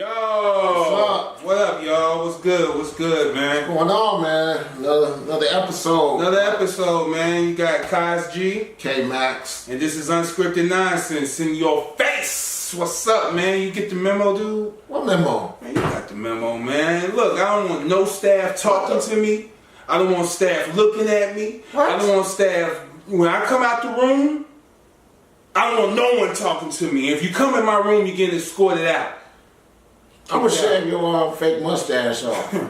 Yo! What's up? What up, y'all? What's good? What's good, man? What's going on, man? Another episode. Another episode, man. You got Cos-G, K-Max. and this is Unscripted Nonsense in your face. What's up, man? You get the memo, dude? What memo? Man, you got the memo, man. Look, I don't want no staff talking to me. I don't want staff looking at me. What? I don't want staff, when I come out the room, I don't want no one talking to me. If you come in my room, you're getting escorted out. I'm gonna shave your fake mustache off. What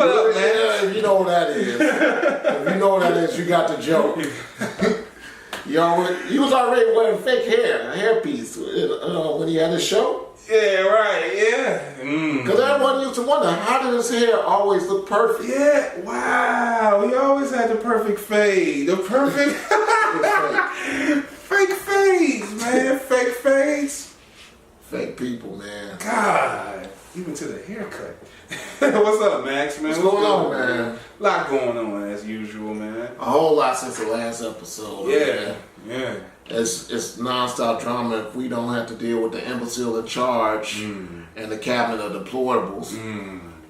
up, man? If you know what that is. If you know what that is, you got the joke. You was already wearing fake hair, a hairpiece, when he had his show. Yeah, right, yeah. Because everyone used to wonder, how did his hair always look perfect? Yeah, wow. He always had the perfect fade. The perfect fake fades, man. Fake fades. Fake people, man. God, even to the haircut. What's up, Max, man? What's going on, man? A lot going on as usual, man. A whole lot since the last episode. Yeah, man. yeah. It's non-stop drama if we don't have to deal with the imbecile in charge and the cabinet of deplorables.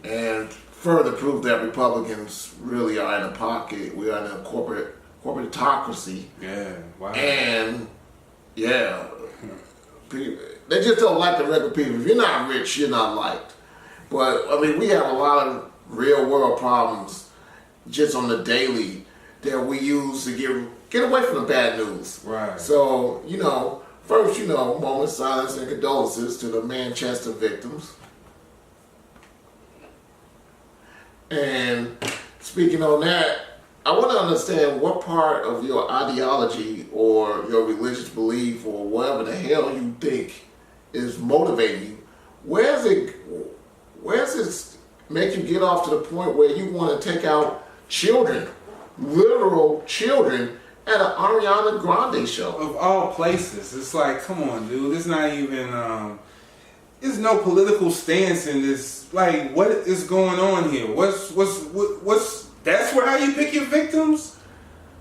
And further proof that Republicans really are in a pocket. We are in a corporatocracy. Yeah, wow. And, yeah, they just don't like the regular people. If you're not rich, you're not liked. But, I mean, we have a lot of real-world problems just on the daily that we use to get away from the bad news. Right. So, first, moment of silence and condolences to the Manchester victims. And speaking on that, I want to understand what part of your ideology or your religious belief or whatever the hell you think is motivating you. Where's it make you get off to the point where you want to take out children, literal children, at an Ariana Grande show? Of all places, it's like, come on, dude. It's not even. There's no political stance in this. Like, what is going on here? What's? That's where how you pick your victims?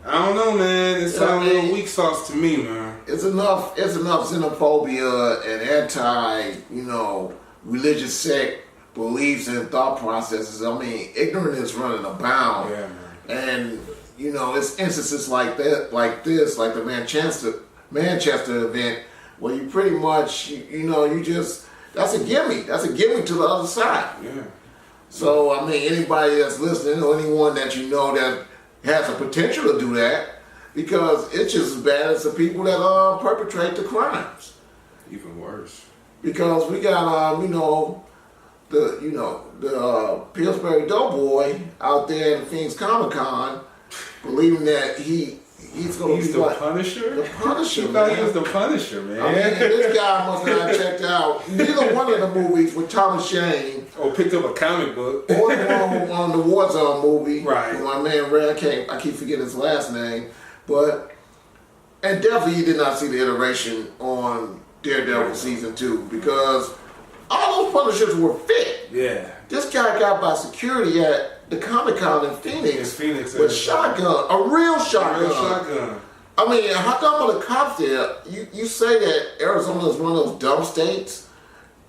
I don't know, man. It's a little weak sauce to me, man. It's enough xenophobia and religious sect beliefs and thought processes. I mean, ignorance is running abound. Yeah, man. And it's instances like that, like the Manchester event, where you pretty much, that's a gimme. That's a gimme to the other side. Yeah. So, I mean, anybody that's listening or anyone that that has the potential to do that, because it's just as bad as the people that perpetrate the crimes. Even worse. Because we got, the Pillsbury Doughboy out there in Phoenix Comic-Con believing that he's going to be the Punisher? The Punisher, man. Thought he was the Punisher, man. I mean, this guy must not have checked out neither one of the movies with Thomas Jane. Or picked up a comic book. Or the one on the Warzone movie. Right. My man Ray, I keep forgetting his last name. And definitely he did not see the iteration on Daredevil Season 2, because all those Punishers were fit. Yeah. This guy got by security at the Comic-Con in Phoenix with shotgun, a real shotgun. I mean, how come are the cops there? You say that Arizona is one of those dumb states?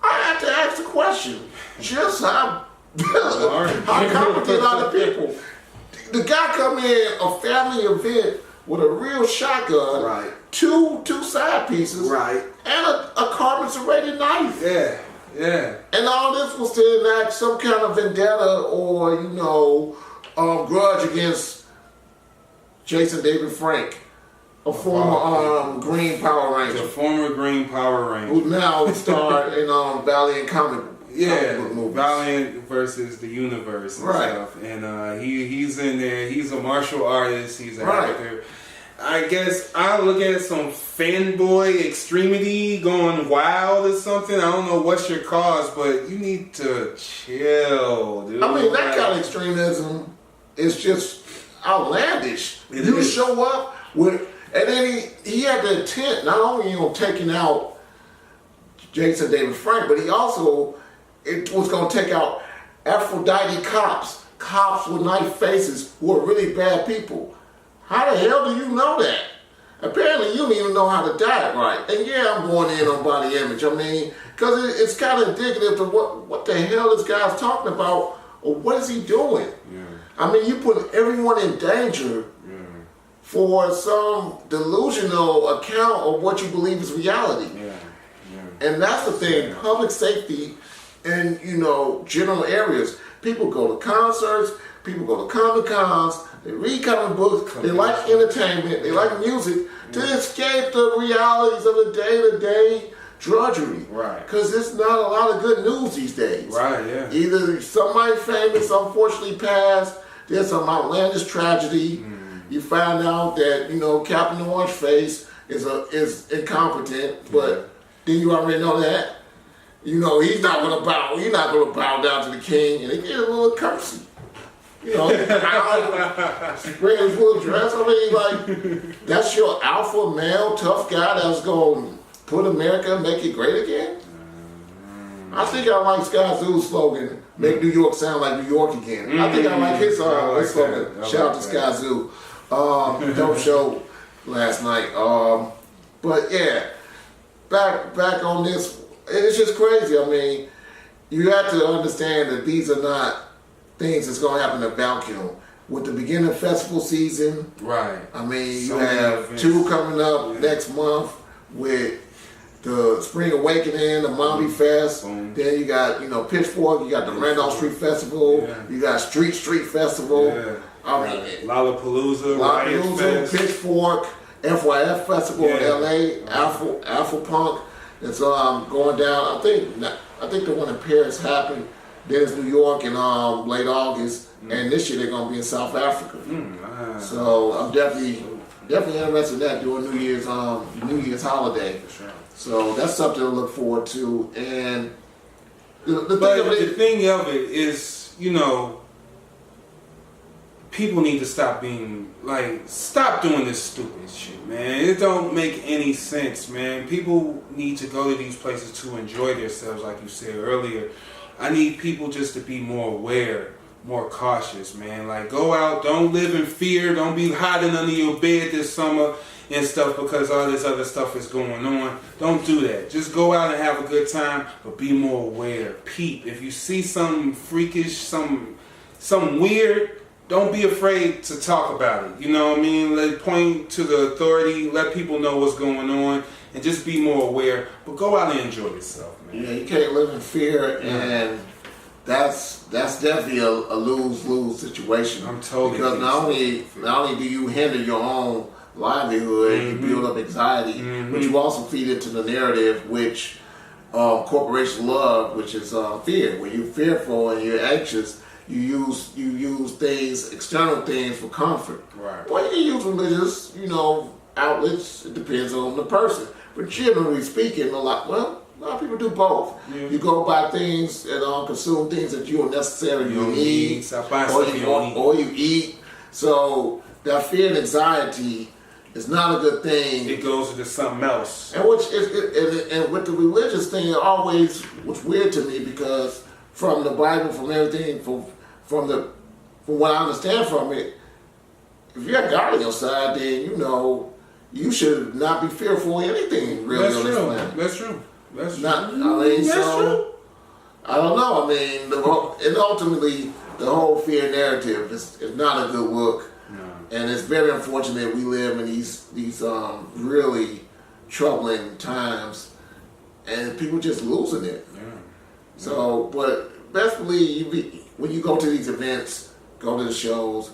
I have to ask the question. Just how competent are the people? The guy come in a family event with a real shotgun, right? Two side pieces, right? And a carbon serrated knife. Yeah. Yeah. And all this was to enact some kind of vendetta or, grudge against Jason David Frank, a former Green Power Ranger. The former Green Power Ranger. Who now starred in Valiant comic movies. Valiant versus the Universe and stuff. And he's in there. He's a martial artist. He's an actor. I guess I look at some fanboy extremity going wild or something. I don't know what's your cause, but you need to chill, dude. I mean, that kind of extremism is just outlandish. You show up with, and then he had the intent not only taking out Jason David Frank, but he also was going to take out Aphrodite cops with knife faces who are really bad people. How the hell do you know that? Apparently, you don't even know how to diet right. And yeah, I'm going in on body image. I mean, because it's kind of indicative of what the hell this guy's talking about, or what is he doing? Yeah. I mean, you put everyone in danger for some delusional account of what you believe is reality. Yeah. Yeah. And that's the thing, public safety in, general areas. People go to concerts, people go to Comic-Cons, they read comic books, they like entertainment, they like music, to escape the realities of the day-to-day drudgery. Right. Because there's not a lot of good news these days. Right, yeah. Either somebody famous unfortunately passed, there's some outlandish tragedy. You find out that, Captain Orangeface is incompetent, but then you already know that. He's not gonna bow down to the king, and they get a little curtsy. Spread his little dress. I mean, like, that's your alpha male tough guy that's gonna put America, make it great again? I think I like Sky Zoo's slogan, make New York sound like New York again. I think I like his slogan. Shout out to Sky Zoo. Dope show last night. But yeah, back on this, it's just crazy. I mean, you have to understand that these are not things that's going to happen in a vacuum. With the beginning of festival season, right? I mean, you have two coming up next month with the Spring Awakening, the Mommy Fest. Then you got, Pitchfork. You got the Randolph Street Festival. Yeah. You got Street Festival. Yeah. I mean, Lollapalooza, Pitchfork, FYF Festival in LA, Alpha Punk. It's going down. I think the one in Paris happened. Then it's New York in late August, and this year they're going to be in South Africa. So I'm definitely interested in that during New Year's holiday. Sure. So that's something to look forward to. And the thing of it is, people need to stop doing this stupid shit, man. It don't make any sense, man. People need to go to these places to enjoy themselves, like you said earlier. I need people just to be more aware, more cautious, man. Like, go out, don't live in fear, don't be hiding under your bed this summer and stuff because all this other stuff is going on. Don't do that. Just go out and have a good time, but be more aware. Peep. If you see something freakish, something weird, don't be afraid to talk about it. You know what I mean? Let point to the authority, let people know what's going on, and just be more aware. But go out and enjoy yourself, man. Yeah, you can't live in fear, and that's definitely a lose-lose situation. I'm totally because not only do you hinder your own livelihood, you build up anxiety, but you also feed into the narrative which corporations love, which is fear. When you're fearful and you're anxious, you use things, external things for comfort. Right. Well, you can use religious, outlets. It depends on the person. But generally speaking, a lot of people do both. Yeah. You go buy things and consume things that you don't necessarily need, or you eat. So that fear and anxiety is not a good thing. It goes into something else. And and with the religious thing, it always was weird to me because from the Bible, from everything, from what I understand from it, if you have God on your side, then you should not be fearful of anything really on this planet. That's true. That's true. I don't know. I mean, and ultimately, the whole fear narrative is not a good look. No. And it's very unfortunate we live in these really troubling times, and people just losing it. Yeah. So, but best believe when you go to these events, go to the shows,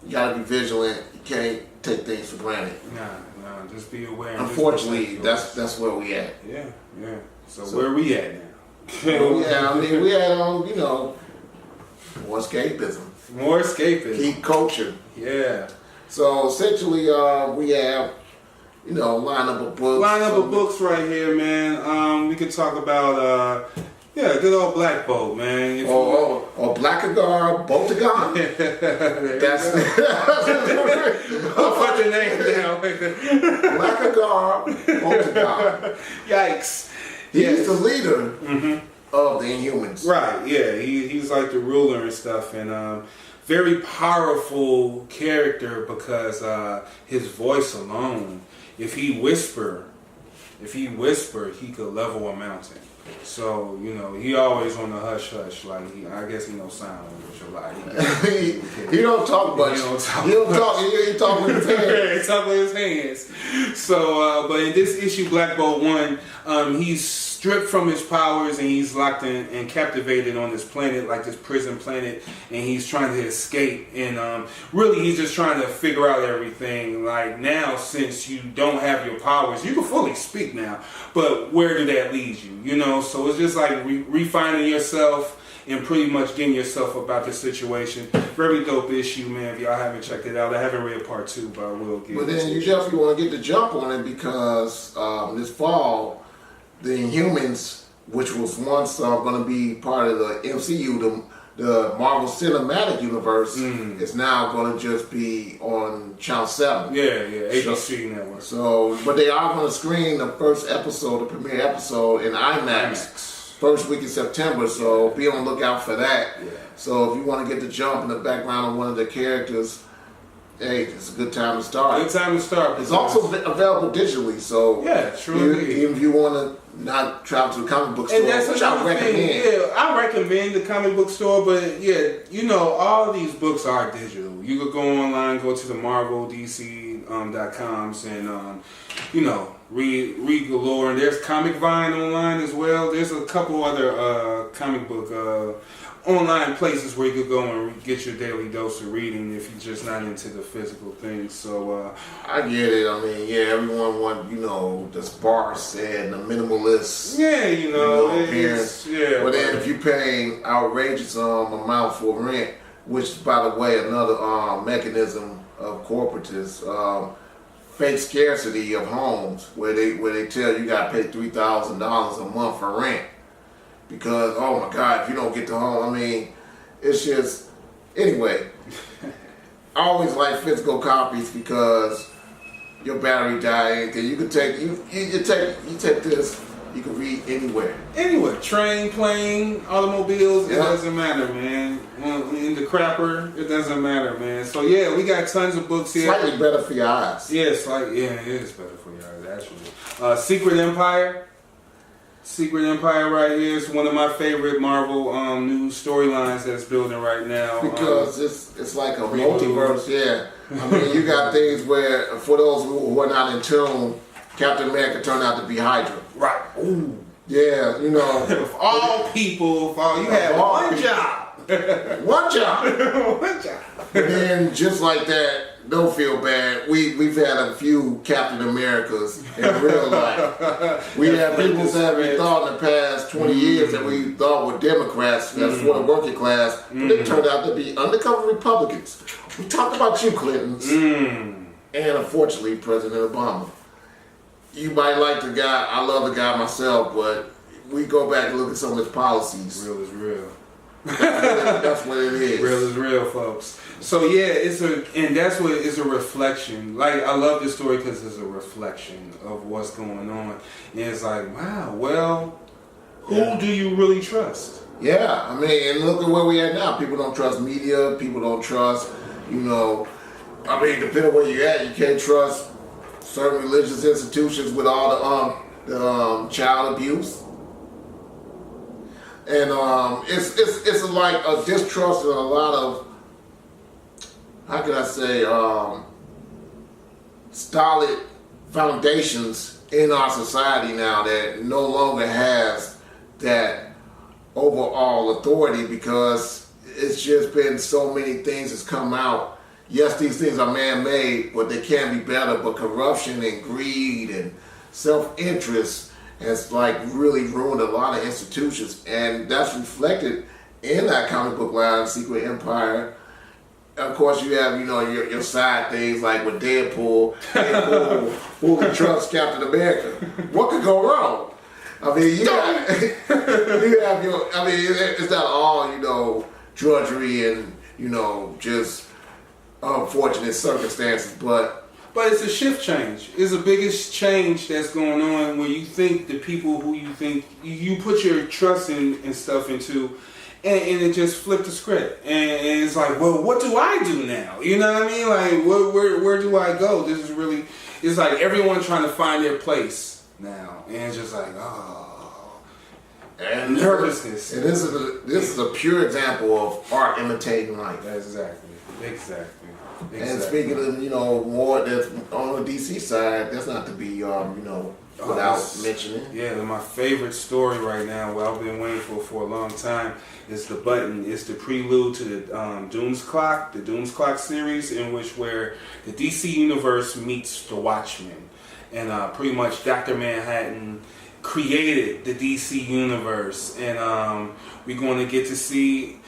you gotta be vigilant. You can't take things for granted. No, just be aware. Unfortunately, that's where we at. Yeah. So where we at now? Yeah, I mean, we had more escapism. More escapism. Geek culture. Yeah. So essentially, we have lineup of books. Lineup of books right here, man. We could talk about good old Black Bolt, man. Or Blackagar, Boltagon. That's I'll put the name down. Blackagar, Boltagon. Yikes. He's the leader of the Inhumans. Right, yeah. He's like the ruler and stuff. And very powerful character because his voice alone, if he whisper, he could level a mountain. So, you know, he always on the hush hush. Like, I guess he knows sign language a lot. He don't talk much. He talk with his hands. He talk with his hands. So, but in this issue, Black Bolt 1, he's stripped from his powers and he's locked in and captivated on this planet, like this prison planet, and he's trying to escape. And really, he's just trying to figure out everything. Like, now, since you don't have your powers, you can fully speak now, but where did that lead you? You know, so it's just like refining yourself and pretty much getting yourself about the situation. Very dope issue, man. If y'all haven't checked it out, I haven't read part 2, but I will get it. But then you definitely want to get the jump on it because this fall, the Inhumans, which was once going to be part of the MCU, the Marvel Cinematic Universe, is now going to just be on Channel 7. Yeah, ABC Network. So, but they are going to screen the first episode, the premiere episode, in IMAX. First week in September, so be on the lookout for that. Yeah. So if you want to get the jump in the background of one of the characters, hey, it's a good time to start. Good time to start. It's also available digitally, so yeah, true. Even if you want to not travel to the comic book store, which I recommend. Yeah, I recommend the comic book store, but yeah, you know, all these books are digital. You could go online, go to the Marvel, DC.coms, and you know, read galore. And there's Comic Vine online as well. There's a couple other comic book online places where you could go and get your daily dose of reading if you're just not into the physical things. So I get it. I mean, yeah, everyone want, you know, the sparse and the minimalist. Yeah, you know appearance. Yeah. But then if you're paying outrageous amount for rent, which by the way, another mechanism of corporatists. Fake scarcity of homes where they tell you got to pay $3,000 a month for rent because, oh my God, if you don't get the home, I mean, it's just, anyway, I always like physical copies because your battery died, and you can take, you take this, you can read anywhere. Anywhere. Train, plane, automobiles, it doesn't matter, man. In the crapper, it doesn't matter, man. So yeah, we got tons of books here. Slightly better for your eyes. Yeah, it is better for your eyes, actually. Secret Empire. Secret Empire right here is one of my favorite Marvel new storylines that's building right now. Because it's like a multiverse, yeah. I mean, you got things where, for those who are not in tune, Captain America turned out to be Hydra. Right. Ooh. Yeah, you know. Of all people, you had one job. One job. One job. And then just like that, don't feel bad. We've had a few Captain Americas in real life. We had people that we thought in the past 20 years that we thought were Democrats, that's for the working class, but they turned out to be undercover Republicans. We talked about you, Clintons, and unfortunately, President Obama. You might like the guy. I love the guy myself, but we go back and look at some of his policies. Real is real. That's what it is. Real is real, folks. So yeah, that's what it's a reflection. Like, I love this story because it's a reflection of what's going on, and it's like, wow, well, who do you really trust? Yeah, I mean, and look at where we at now. People don't trust media. People don't trust, you know. I mean, depending on where you're at, you can't trust certain religious institutions with all the child abuse. And it's like a distrust and a lot of, how can I say, solid foundations in our society now that no longer has that overall authority because it's just been so many things that's come out. Yes, these things are man-made, but they can be better. But corruption and greed and self-interest has like really ruined a lot of institutions, and that's reflected in that comic book line, Secret Empire. Of course, you have, you know, your side things like with Deadpool who can trust Captain America. What could go wrong? I mean, you have your. I mean, it's not all, you know, drudgery and, you know, just unfortunate circumstances, but it's a shift change. It's the biggest change that's going on where you think the people who you think you put your trust in and stuff into, and it just flipped the script. And it's like, well, what do I do now? You know what I mean? Like, where do I go? This is really, it's like everyone trying to find their place now. And it's just like, oh. And nervousness. And this is a pure example of art imitating life. Exactly. And speaking of, more that's on the DC side, that's not to be, without mentioning. Yeah, my favorite story right now, what I've been waiting for a long time, is the button. It's the prelude to the Doom's Clock, the Doom's Clock series, in which where the DC universe meets the Watchmen, and pretty much Dr. Manhattan created the DC universe, and we're going to get to see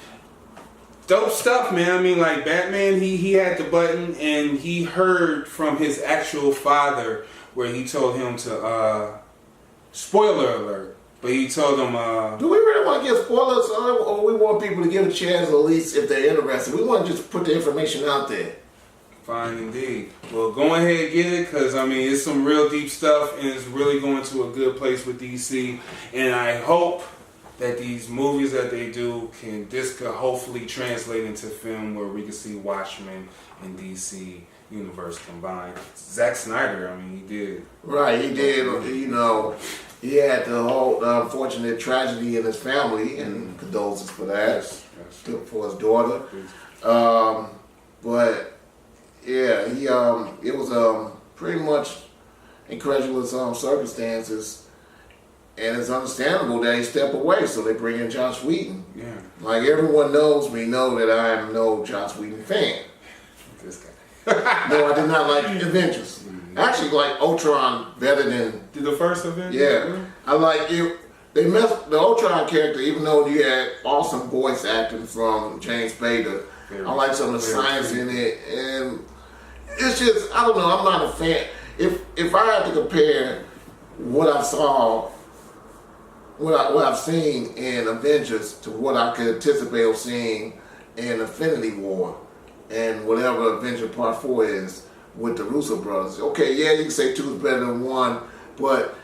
dope stuff, man. I mean, like Batman, he had the button, and he heard from his actual father where he told him to, spoiler alert, but he told him, do we really want to give spoilers, or we want people to give a chance, at least if they're interested? We want to just put the information out there. Fine indeed. Well, go ahead and get it, because, I mean, it's some real deep stuff, and it's really going to a good place with DC, and I hope that these movies that they do this could hopefully translate into film where we can see Watchmen and DC universe combined. Zack Snyder, I mean, he did. Right, he did. He had the whole unfortunate tragedy in his family, and condolences for that, for his daughter. But yeah, it was pretty much incredulous circumstances. And it's understandable that he stepped away, so they bring in Joss Whedon. Yeah. Like, everyone knows me, know that I am no Joss Whedon fan. This guy. No, I did not like Avengers. I actually like Ultron better than... The first Avengers? Yeah. I like it. They messed the Ultron character, even though you had awesome voice acting from James Spader. I like some of the science in it. And it's just, I don't know, I'm not a fan. If I had to compare what I saw... What I've seen in Avengers to what I could anticipate of seeing in Infinity War and whatever Avenger Part 4 is with the Russo brothers. Okay, yeah, you can say 2 is better than 1, but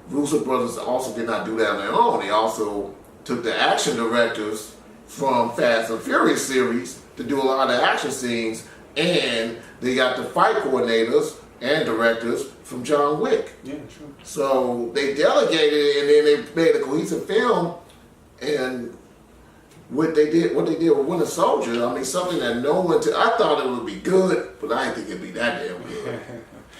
Russo brothers also did not do that on their own. They also took the action directors from Fast and Furious series to do a lot of the action scenes, and they got the fight coordinators and directors from John Wick. Yeah, true. So they delegated it, and then they made a cohesive film. And what they did with Winter Soldier, I mean, something that no one... I thought it would be good, but I didn't think it'd be that damn good.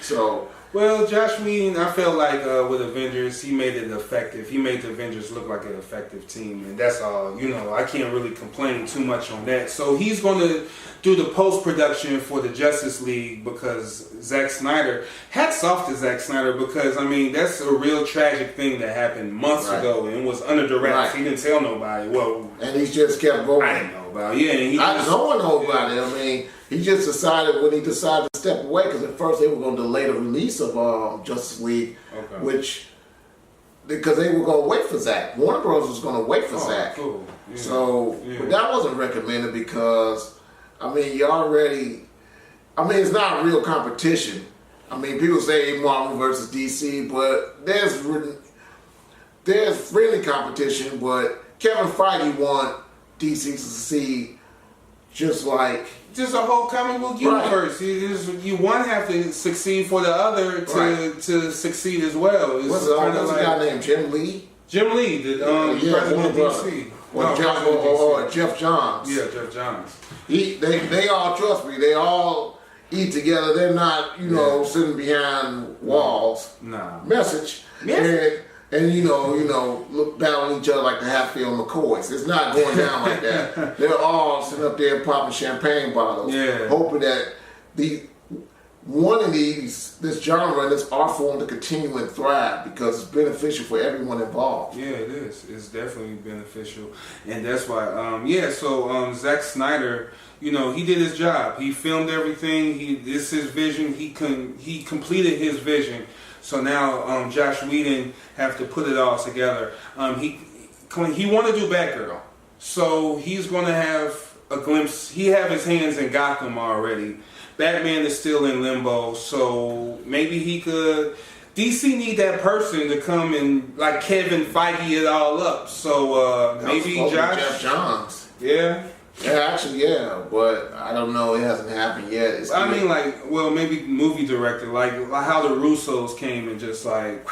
So... Well, Josh Whedon, I felt like with Avengers, he made it effective. He made the Avengers look like an effective team, and that's all. I can't really complain too much on that. So he's going to do the post-production for the Justice League, because Zack Snyder, hats off to Zack Snyder, because, I mean, that's a real tragic thing that happened months ago, and it was under duress. Right. He didn't tell nobody. Well, and he just kept going. I didn't know about it. Yeah, and no one knows about it. I mean, he just decided when he decided to step away, because at first they were going to delay the release of Justice League, because they were going to wait for Zack. Warner Bros. Was going to wait for Zack. Cool. Yeah. So but that wasn't recommended because, I mean, it's not a real competition. I mean, people say Marvel versus DC, but there's friendly competition, but Kevin Feige want DC to succeed just a whole comic book universe. Right. You one have to succeed for the other to succeed as well. What's the guy named Jim Lee? Jim Lee, the president of DC. Or Jeff Johns. Yeah, Jeff Johns. They all trust me. They all eat together. They're not, sitting behind walls. Nah. Message. And look down on each other like the Hatfield McCoys. It's not going down like that. They're all sitting up there popping champagne bottles, hoping that this genre and this art form to continue and thrive, because it's beneficial for everyone involved. Yeah, it is. It's definitely beneficial, and that's why. So Zack Snyder, he did his job. He filmed everything. This is his vision. He completed his vision. So now Josh Whedon have to put it all together. He want to do Batgirl, so he's going to have a glimpse. He have his hands in Gotham already. Batman is still in limbo, so maybe he could DC need that person to come and like Kevin Feige it all up. So maybe Jeff Johns. Yeah. Yeah, actually, yeah, but I don't know. It hasn't happened yet. Maybe movie director, like how the Russos came and just like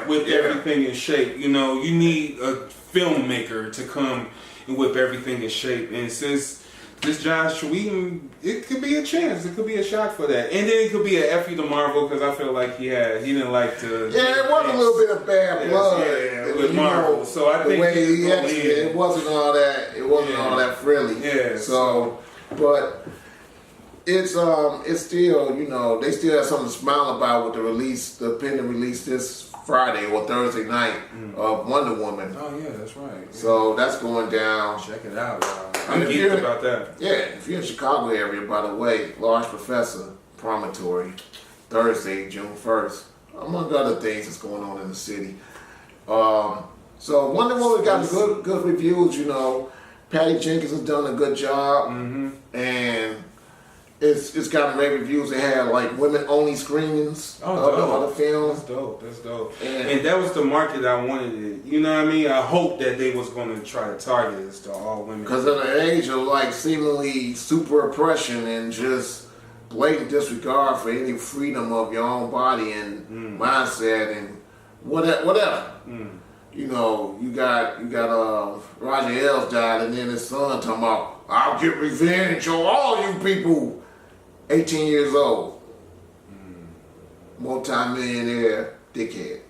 whipped everything in shape. You know, you need a filmmaker to come and whip everything in shape. And since this Josh Whedon, it could be a chance. It could be a shot for that. And then it could be a F you to Marvel because I feel like he didn't like to. Yeah, it was a little bit of bad blood with Marvel. So I think it wasn't all that. It wasn't all that friendly. Yeah. So, but it's still, you know, they still have something to smile about with the pending release this Friday or Thursday night of Wonder Woman. Oh yeah, that's right. Yeah. So that's going down. Check it out, y'all. I'm geeked about that. Yeah, if you're in the Chicago area, by the way, Large Professor Promontory, Thursday, June 1st, among other things that's going on in the city. So Wonder Woman got good reviews. You know, Patty Jenkins has done a good job, and it's gotten great reviews. They had like women-only screenings of the other films. That's dope. And that was the market I wanted it. You know what I mean? I hope that they was going to try to target this to all women. Because in the age of like seemingly super oppression and just blatant disregard for any freedom of your own body and mindset and whatever. You know, you got Roger Ailes died, and then his son talking about, I'll get revenge on all you people 18 years old. Multi-millionaire dickhead.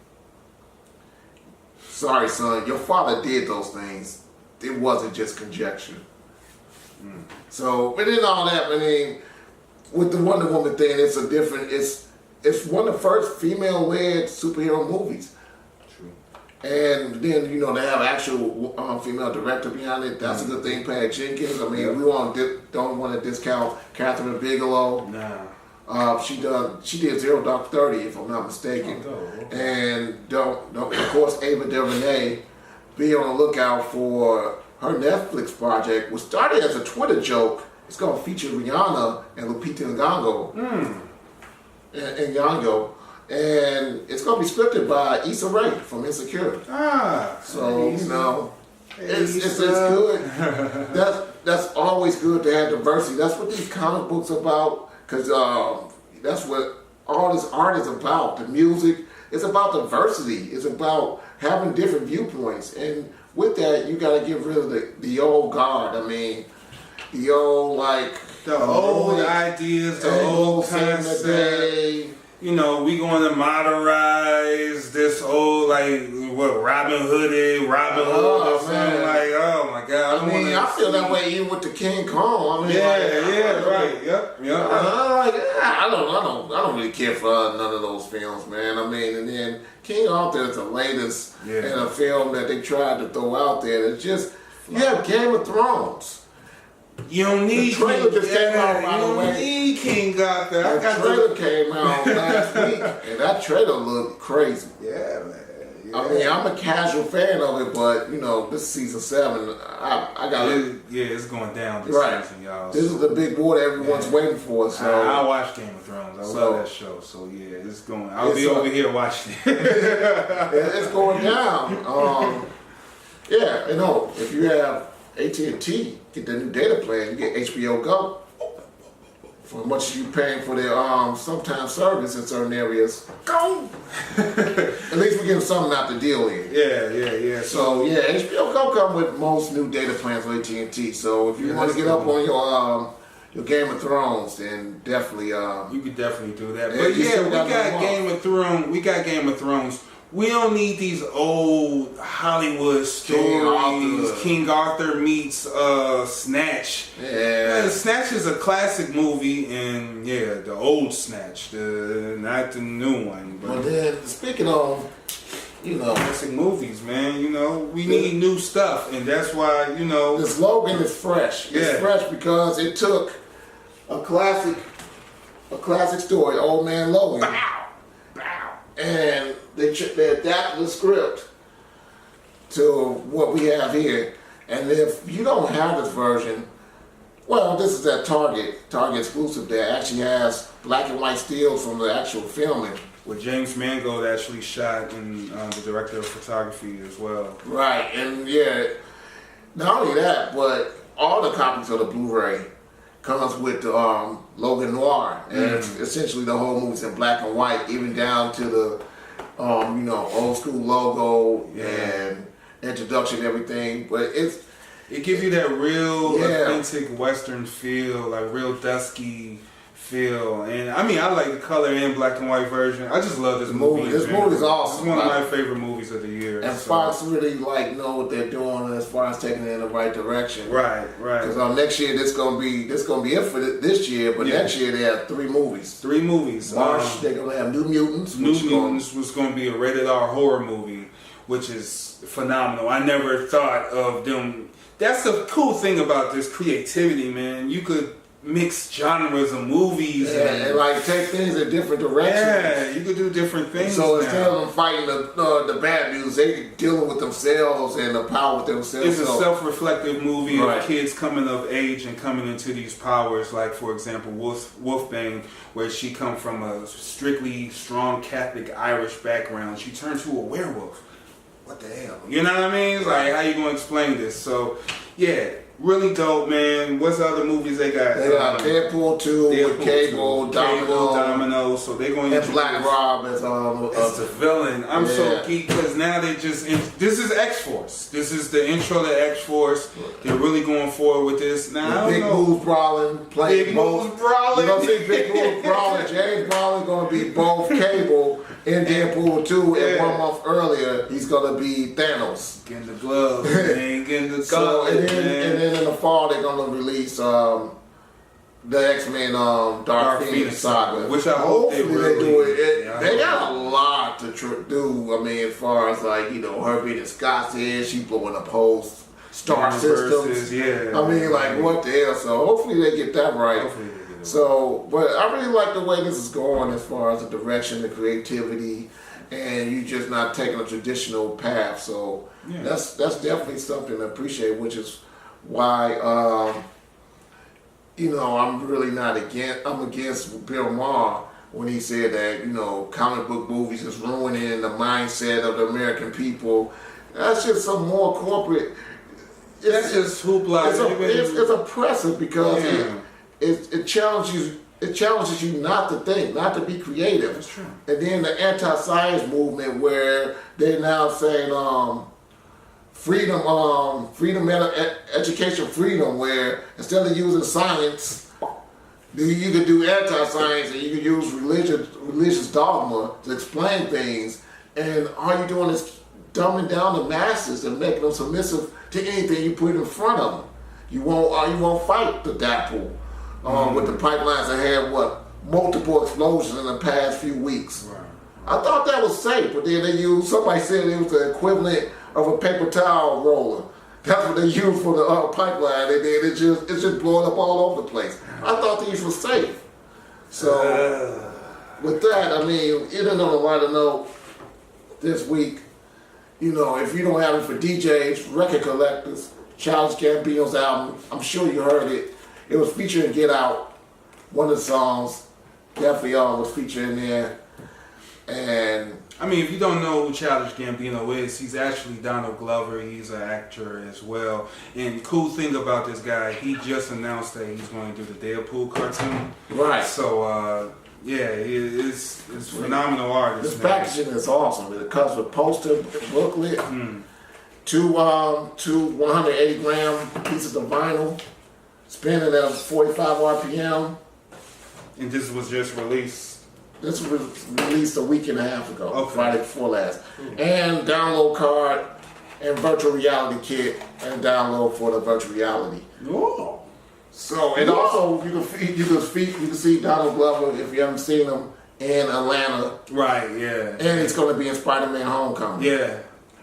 Sorry, son, your father did those things. It wasn't just conjecture. So, but then all that, I mean, with the Wonder Woman thing, it's one of the first female-led superhero movies. And then, you know, they have actual female director behind it. That's a good thing. Patty Jenkins. I mean, we don't want to discount Catherine Bigelow. Nah. She did Zero Dark 30, if I'm not mistaken. And of course, Ava DuVernay. Be on the lookout for her Netflix project, which started as a Twitter joke. It's going to feature Rihanna and Lupita Nyong'o. And it's going to be scripted by Issa Rae from Insecure. So, you know, it's good. That's always good to have diversity. That's what these comic books are about, because that's what all this art is about. The music, it's about diversity. It's about having different viewpoints. And with that, you got to get rid of the old guard. I mean, the old, the old ideas, the old concept. You know, we going to modernize this old, Robin Hood or something. Oh my God. I feel that way even with the King Kong. Right. Yep. I don't really care for none of those films, man. I mean, and then King Arthur is the latest in a film that they tried to throw out there. It's just, you have Game of Thrones. You don't need the trailer just came out, by the way. You don't need King Arthur. The trailer came out last week, and that trailer looked crazy. Yeah, man. Yeah. I mean, I'm a casual fan of it, but you know, this is season 7. I got it. Yeah, it's going down this season, y'all. This is the big war that everyone's waiting for. So I watch Game of Thrones. I love that show. So yeah, it's going. I'll be over here watching it. It's going down. If you have AT&T, get the new data plan, you get HBO Go. For much as you paying for their sometimes service in certain areas, go. At least we give them something out the deal in. Yeah. So HBO Go come with most new data plans for AT&T. So if you want to get up on your Game of Thrones, then definitely you could definitely do that. But yeah, we got Game of Thrones. We got Game of Thrones. We don't need these old Hollywood stories. King Arthur meets Snatch. Yeah. Snatch is a classic movie, and the old Snatch, not the new one. But then, speaking of, classic movies, man. We need new stuff, and that's why the slogan is fresh. It's fresh because it took a classic story, Old Man Logan. And they adapted the script to what we have here. And if you don't have this version, well, this is at Target exclusive that actually has black and white stills from the actual filming with James Mangold actually shot and the director of photography as well. Right, and not only that, but all the copies of the Blu-ray comes with Logan Noir, and essentially the whole movie's in black and white, even down to the old school logo and introduction and everything. But it gives you that real authentic Western feel, like real dusky feel. And I mean, I like the color and black and white version. I just love this movie. This movie's awesome. It's one of my favorite movies of the year. And Fox really know what they're doing as far as taking it in the right direction. Right. Because next year this gonna be it for this year, but next year they have 3 movies. 3 movies. March they're gonna have New Mutants. New Mutants was gonna be a rated R horror movie, which is phenomenal. I never thought of them. That's the cool thing about this creativity, man. You could mix genres of movies and like take things in different directions. Yeah, you could do different things. So instead of them fighting the bad news, they dealing with themselves and the power with themselves. It's a self-reflective movie of kids coming of age and coming into these powers. Like for example, Wolfbane, where she come from a strictly strong Catholic Irish background, she turned to a werewolf. What the hell? You know what I mean? It's like, how you gonna explain this? So, yeah, really dope, man. What's the other movies they got? They got Deadpool 2 with Cable, Domino. So they're going to Black Rob as the villain. I'm so geeked because now they just this is X-Force. This is the intro to X-Force. They're really going forward with this. Now Big Moose Brawling playing Big Moose Brawling. You're gonna see Big Moose Brawling. James Brawling gonna be both Cable in Deadpool 2, and 1 month earlier he's gonna be Thanos. Getting the gloves, man. Getting the gloves. And then in the fall they're gonna release the X-Men Dark Phoenix saga, which I hope they do it. They got a lot to do. I mean, as far as like her being in Scott's head, she blowing up whole star systems. I mean, like what the hell? So hopefully they get that right. So, but I really like the way this is going as far as the direction, the creativity, and you just not taking a traditional path. So that's definitely something to appreciate, which is why I'm really not against. I'm against Bill Maher when he said that comic book movies is ruining the mindset of the American people. That's just some more corporate. That's just hoopla. It's oppressive because it challenges you not to think, not to be creative. That's true. And then the anti-science movement, where they're now saying freedom, education freedom, where instead of using science, you could do anti-science and you could use religious dogma to explain things. And all you're doing is dumbing down the masses and making them submissive to anything you put in front of them. You won't fight the DAPL. With the pipelines that had multiple explosions in the past few weeks. Right. I thought that was safe, but then somebody said it was the equivalent of a paper towel roller. That's what they used for the pipeline. It's just blowing up all over the place. I thought these were safe. So with that, I mean, even on a lighter note, this week, if you don't have it for DJs, record collectors, Childish Gambino's album, I'm sure you heard it. It was featured in Get Out. One of the songs, definitely was featured in there. And I mean, if you don't know who Childish Gambino is, he's actually Donald Glover. He's an actor as well. And cool thing about this guy, he just announced that he's going to do the Deadpool cartoon. Right. So it's phenomenal artist. This packaging is awesome. It comes with poster, booklet, two 180 gram pieces of vinyl. Spinning at 45 RPM. And this was just released? This was released a week and a half ago, Friday before last. And download card and virtual reality kit and download for the virtual reality. Oh. So, and also you can see Donald Glover if you haven't seen him in Atlanta. Right, yeah. And it's going to be in Spider-Man Homecoming. Yeah.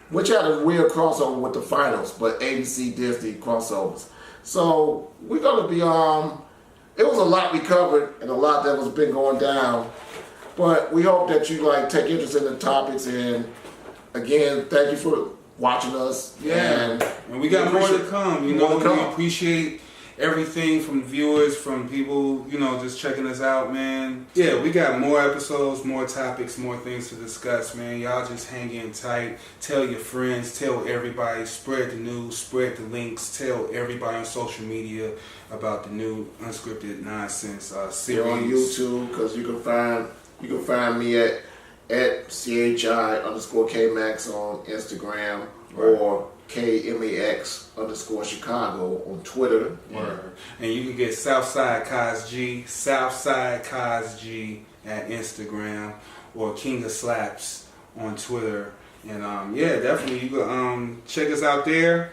Which had a weird crossover with the finals, but ABC Disney crossovers. So we're gonna be it was a lot we covered and a lot that was been going down. But we hope that you take interest in the topics, and again, thank you for watching us. Yeah. And we got more to come. We appreciate everything from viewers, from people, you know, just checking us out, man. Yeah, we got more episodes, more topics, more things to discuss, man. Y'all just hang in tight. Tell your friends, tell everybody, spread the news, spread the links, tell everybody on social media about the new Unscripted Nonsense series. You're on YouTube, because you can find me at CHI_K-Max on Instagram, or KMAX_Chicago on Twitter. Word. And you can get Southside Cos-G at Instagram, or King of Slaps on Twitter. And yeah, definitely you can check us out there.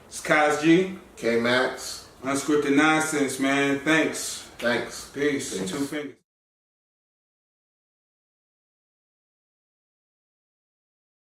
It's Cos-G, K-Max, Unscripted Nonsense, man. Thanks. Peace. Peace. 2 fingers.